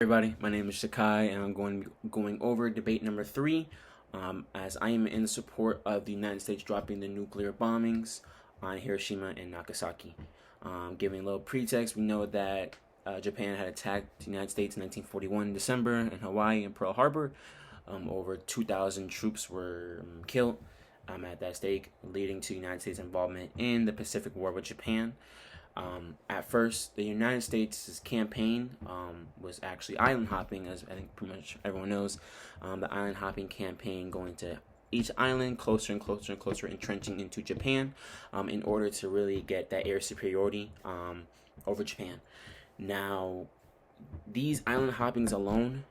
Everybody, my name is Sakai, and I'm going over debate number three. As I am in support of the United States dropping the nuclear bombings on Hiroshima and Nagasaki. Giving a little pretext, we know that Japan had attacked the United States in 1941 in December in Hawaii and Pearl Harbor. Over 2,000 troops were killed at that stake, leading to United States involvement in the Pacific War with Japan. At first, the United States' campaign was actually island hopping, as I think pretty much everyone knows. The island hopping campaign going to each island closer and closer and closer, entrenching into Japan in order to really get that air superiority over Japan. Now, these island hoppings alone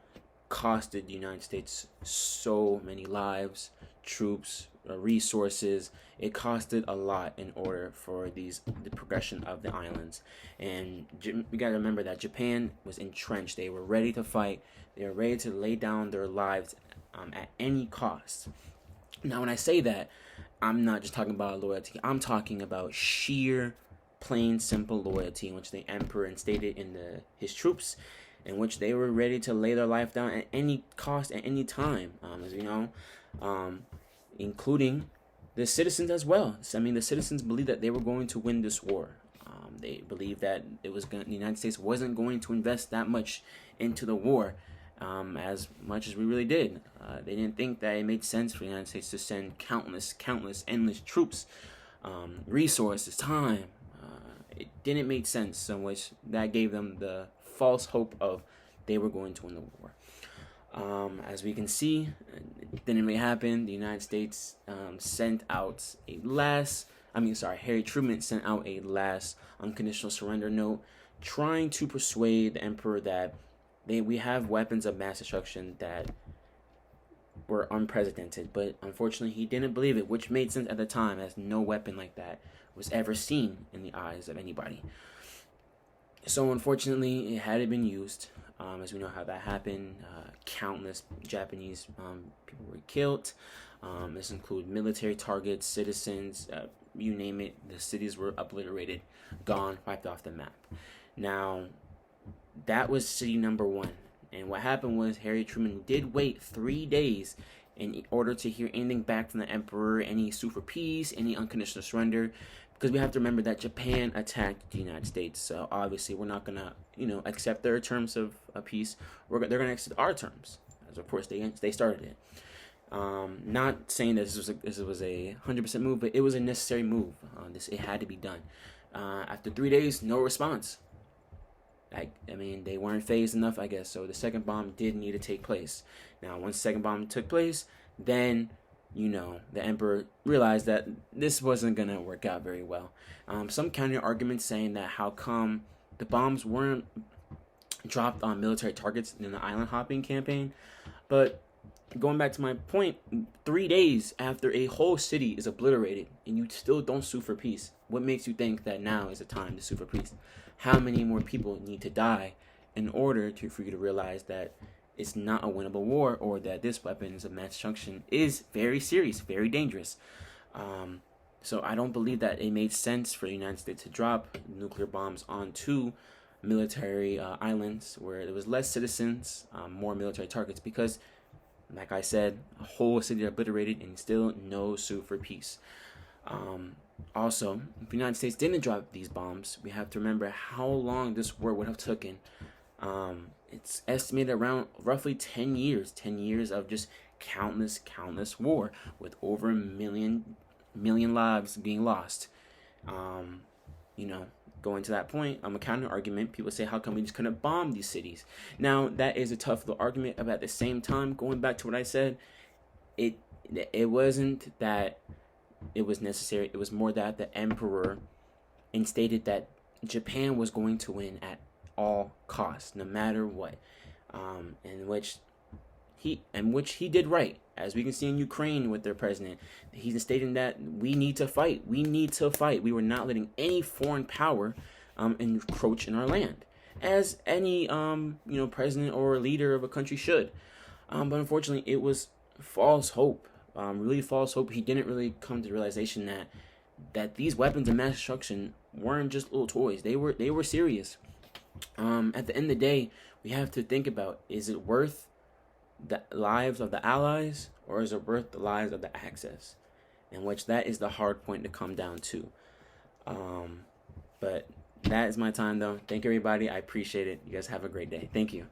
costed the United States so many lives, troops, resources. It costed a lot in order for the progression of the islands. And we got to remember that Japan was entrenched. They were ready to fight. They were ready to lay down their lives at any cost. Now, when I say that, I'm not just talking about loyalty. I'm talking about sheer, plain, simple loyalty, in which the emperor instated in his troops, in which they were ready to lay their life down at any cost, at any time, as we know, including the citizens as well. So, I mean, the citizens believed that they were going to win this war. They believed that the United States wasn't going to invest that much into the war, as much as we really did. They didn't think that it made sense for the United States to send countless, endless troops, resources, time. It didn't make sense, so which that gave them the false hope of they were going to win the war. As we can see, it didn't really happen. The United States sent out Harry Truman sent out a last unconditional surrender note, trying to persuade the emperor that we have weapons of mass destruction that were unprecedented. But unfortunately, he didn't believe it, which made sense at the time, as no weapon like that was ever seen in the eyes of anybody. So unfortunately, it hadn't been used. As we know how that happened, countless Japanese people were killed. This include military targets, citizens, you name it. The cities were obliterated, gone, wiped off the map. Now, that was city number one. And what happened was Harry Truman did wait 3 days in order to hear anything back from the emperor, any sue for peace, any unconditional surrender, because we have to remember that Japan attacked the United States. So obviously we're not gonna, accept their terms of peace. They're gonna accept our terms, as of course they started it. Not saying that this was a 100% move, but it was a necessary move. It had to be done. After 3 days, no response. They weren't phased enough, I guess. So the second bomb did need to take place. Now, once the second bomb took place, then the emperor realized that this wasn't going to work out very well. Some counter arguments saying that how come the bombs weren't dropped on military targets in the island hopping campaign. But going back to my point, 3 days after a whole city is obliterated and you still don't sue for peace, what makes you think that now is the time to sue for peace? How many more people need to die in order for you to realize that it's not a winnable war, or that this weapons of mass destruction is very serious, very dangerous? So I don't believe that it made sense for the United States to drop nuclear bombs onto military islands where there was less citizens, more military targets, because, like I said, a whole city obliterated and still no sue for peace. Also, if the United States didn't drop these bombs, we have to remember how long this war would have taken. It's estimated around roughly 10 years of just countless war, with over a million lives being lost. Going to that point, a counter argument, people say, how come we just couldn't bomb these cities? Now, that is a tough little argument, but at the same time, going back to what I said, it wasn't that it was necessary. It was more that the emperor instated that Japan was going to win at all costs, no matter what, in which he did right, as we can see in Ukraine with their president. He's stating that we need to fight. We were not letting any foreign power encroach in our land, as any president or leader of a country should. But unfortunately, it was false hope. Really false hope. He didn't really come to the realization that these weapons of mass destruction weren't just little toys. They were serious. At the end of the day, we have to think about, is it worth the lives of the allies, or is it worth the lives of the Axis? In which that is the hard point to come down to. But that is my time, though. Thank you, everybody. I appreciate it. You guys have a great day. Thank you.